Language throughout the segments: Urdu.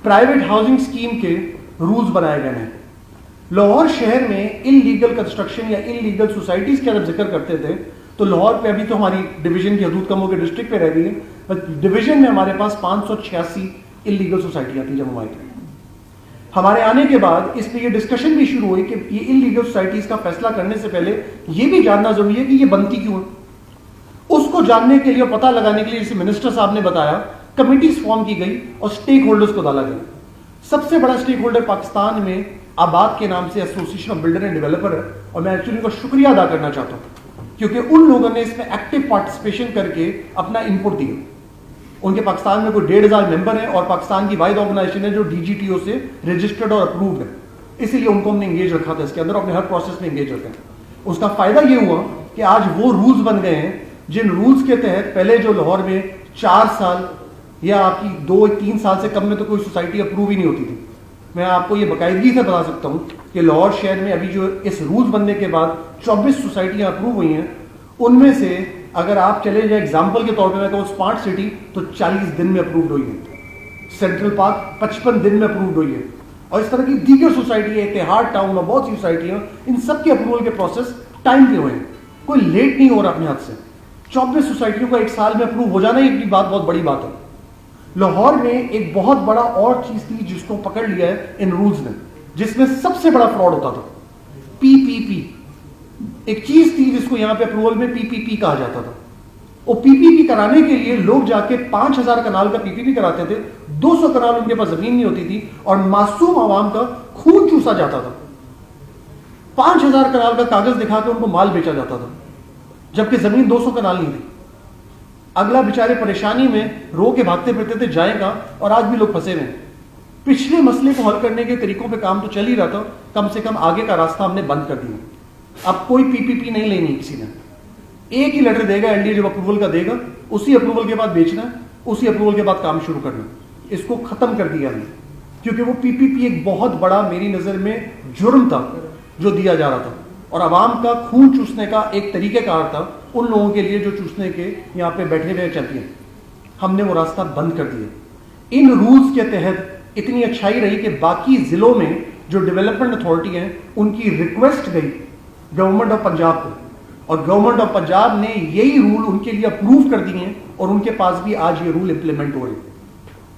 پرائیویٹ ہاؤسنگ اسکیم کے رولز بنائے گئے ہیں. لاہور شہر میں ان لیگل کنسٹرکشن یا ان لیگل سوسائٹیز کا جب ذکر کرتے تھے تو لاہور پہ ابھی تو ہماری ڈویژن کی حدود کم ہو کے ڈسٹرکٹ پہ رہ گئی ہے. ڈویژن میں ہمارے پاس 586 ان لیگل سوسائٹیاں تھیں جب ہم آئے تھے. ہمارے آنے کے بعد اس پہ یہ ڈسکشن بھی شروع ہوئی کہ یہ ان لیگل سوسائٹیز کا فیصلہ کرنے سے پہلے یہ بھی جاننا ضروری ہے کہ یہ بنتی کیوں ہے. اس کو جاننے کے لیے اور پتہ لگانے کے لیے جیسے منسٹر صاحب نے بتایا کمیٹیز فارم کی گئی اور سٹیک ہولڈرز کو ڈالا گیا. سب سے بڑا سٹیک ہولڈر پاکستان میں آباد کے نام سے association of builder and developer ہے, اور میں ایکچولی ان کا شکریہ ادا کرنا چاہتا ہوں کیونکہ ان لوگوں نے اس میں ایکٹیو پارٹیسپیشن کر کے اپنا انپٹ دیا. ان کے پاکستان میں کوئی 1,500 ممبر ہیں اور پاکستان کی واحد آرگنائزیشن ہے جو DGTO سے رجسٹرڈ اور اپرووڈ ہے, اسی لیے ان کو ہم نے انگیج رکھا تھا اس کے اندر, اپنے ہر پروسیس میں انگیج رکھا ہے. اس کا فائدہ یہ ہوا کہ آج وہ رولز بن گئے ہیں جن رولز کے تحت پہلے جو لاہور میں 4 سال یا آپ کی 2-3 سال سے کم میں تو کوئی سوسائٹی اپروو ہی نہیں ہوتی تھی. میں آپ کو یہ باقاعدگی سے بتا سکتا ہوں کہ لاہور شہر میں ابھی جو اس رولز بننے کے بعد 24 سوسائٹیاں اپروو ہوئی ہیں, ان میں سے اگر آپ چلے جائیں ایگزامپل کے طور پہ میں کہوں اسمارٹ سٹی تو 40 دن میں اپرووڈ ہوئی ہے, سینٹرل پارک 55 دن میں اپرووڈ ہوئی ہے, اور اس طرح کی دیگر سوسائٹی ہے, اتحاد ٹاؤن میں بہت سی سوسائٹیاں, ان سب کے اپروول کے پروسیس ٹائم پہ ہوئے ہیں, کوئی لیٹ نہیں ہو رہا اپنے ہاتھ سے. 24 سوسائٹیوں کا 1 سال میں اپروو ہو جانا یہ بھی بات بہت بڑی بات ہے. لاہور میں ایک بہت بڑا اور چیز تھی جس کو پکڑ لیا ہے ان رولز نے, جس میں سب سے بڑا فراڈ ہوتا تھا PPP. ایک چیز تھی جس کو یہاں پہ اپروول میں PPP کہا جاتا تھا. وہ PPP کرانے کے لیے لوگ جا کے 5,000 کنال کا PPP کراتے تھے, 200 کنال ان کے پاس زمین نہیں ہوتی تھی اور معصوم عوام کا خون چوسا جاتا تھا. 5,000 کنال کا کاغذ دکھا کے ان کو مال بیچا جاتا تھا جبکہ زمین 200 کنال نہیں تھی. اگلا بیچارے پریشانی میں رو کے بھاگتے پھرتے تھے جائے گا, اور آج بھی لوگ پھنسے ہوئے ہیں. پچھلے مسئلے کو حل کرنے کے طریقوں پہ کام تو چل ہی رہا تھا, کم سے کم آگے کا راستہ ہم نے بند کر دیا. اب کوئی PPP نہیں لینی کسی نے, ایک ہی لیٹر دے گا LDA جب اپروول کا دے گا, اسی اپروول کے بعد بیچنا ہے, اسی اپروول کے بعد کام شروع کرنا. اس کو ختم کر دیا ہم نے کیونکہ وہ PPP ایک بہت بڑا میری نظر میں جرم تھا جو دیا جا رہا تھا, اور عوام کا خون چوسنے کا ایک طریقہ کار تھا ان لوگوں کے لیے جو چوسنے کے یہاں پہ بیٹھے ہوئے چلتی ہیں. ہم نے وہ راستہ بند کر دیا. ان رولز کے تحت اتنی اچھائی رہی کہ باقی ضلعوں میں جو ڈیولپمنٹ اتھارٹی ہیں ان کی ریکویسٹ گئی گورنمنٹ آف پنجاب کو, اور گورنمنٹ آف پنجاب نے یہی رول ان کے لیے اپروو کر دیے ہیں, اور ان کے پاس بھی آج یہ رول امپلیمنٹ ہو رہے ہیں.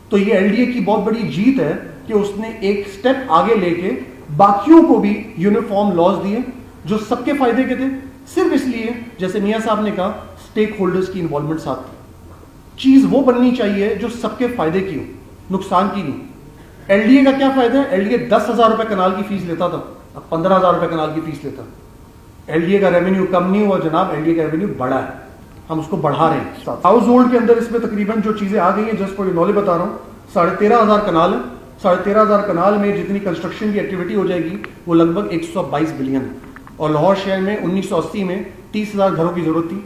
تو یہ LDA کی بہت بڑی جیت ہے کہ اس نے ایک سٹیپ آگے لے کے باقیوں کو بھی یونیفارم لاز دیے جو سب کے فائدے کے تھے, صرف اس لیے جیسے میاں صاحب نے کہا سٹیک ہولڈرز کی انوالومنٹ ساتھ تھی. چیز وہ بننی چاہیے جو سب کے فائدے کی ہو, نقصان کی نہیں. LDA کا کیا فائدہ ہے؟ LDA 10,000 روپے کنال کی فیس لیتا تھا, اب 15,000 روپے کنال کی فیس لیتا. LDA کا ریونیو کم نہیں ہوا جناب, LDA کا ریونیو بڑھا ہے, ہم اس کو بڑھا رہے ہیں. ہاؤس ہولڈ کے اندر اس میں تقریباً جو چیزیں آ گئی ہیں جس کو نالج بتا رہا ہوں, 13,500 کنال ہے. 13,500 کنال میں جتنی کنسٹرکشن کی ایکٹیویٹی ہو جائے گی وہ لگ بھگ 122 بلین ہے. اور لاہور شہر میں 1980 میں 30,000 گھروں کی ضرورت تھی,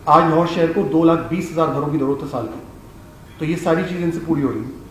آج لاہور شہر کو 2,20,000 گھروں کی ضرورت ہے سال کی. تو یہ ساری چیزیں ان سے پوری ہو رہی ہیں.